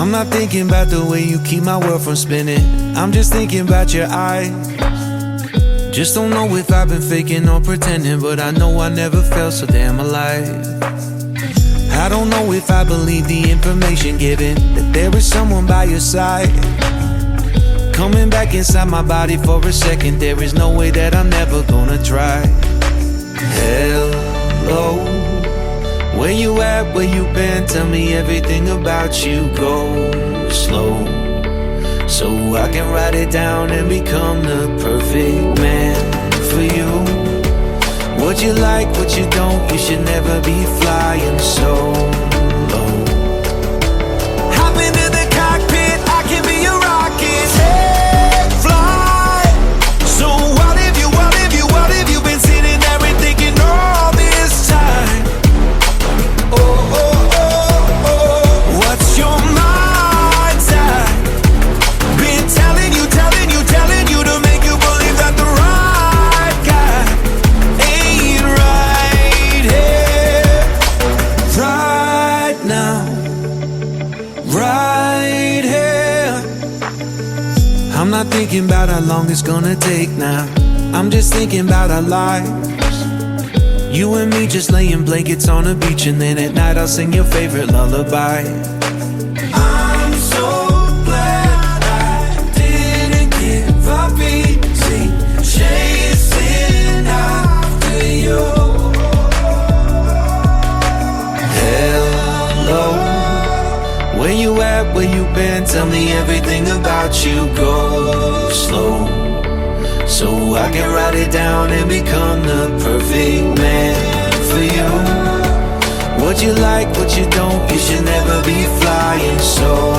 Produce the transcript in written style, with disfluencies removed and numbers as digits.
I'm not thinking about the way you keep my world from spinning. I'm just thinking about your eyes. Just don't know if I've been faking or pretending, but I know I never felt so damn alive. I don't know if I believe the information given, that there is someone by your side. Coming back inside my body for a second, there is no way that I'm never gonna try. Hello, where you at, where you been? Tell me everything about you. Go slow, so I can write it down and become the perfect man for you. What you like, what you don't, you should never be flying so low. Hop into the cockpit, I can be your rocket. Hey, fly. So what have you been sitting there and thinking all this time? Oh, oh, oh, oh, what's your mind's eye? Been telling you to make you believe that the right guy ain't right here, right now, right here. I'm not thinking about how long it's gonna take now. I'm just thinking about our lives. You and me just laying blankets on the beach, and then at night I'll sing your favorite lullaby. I'm so glad I didn't give up easy, chasing after you. Hello, where you at, where you been? Tell me everything about you. Go slow, so I can write it down and become the perfect man for you. What you like, what you don't, you should never be flying so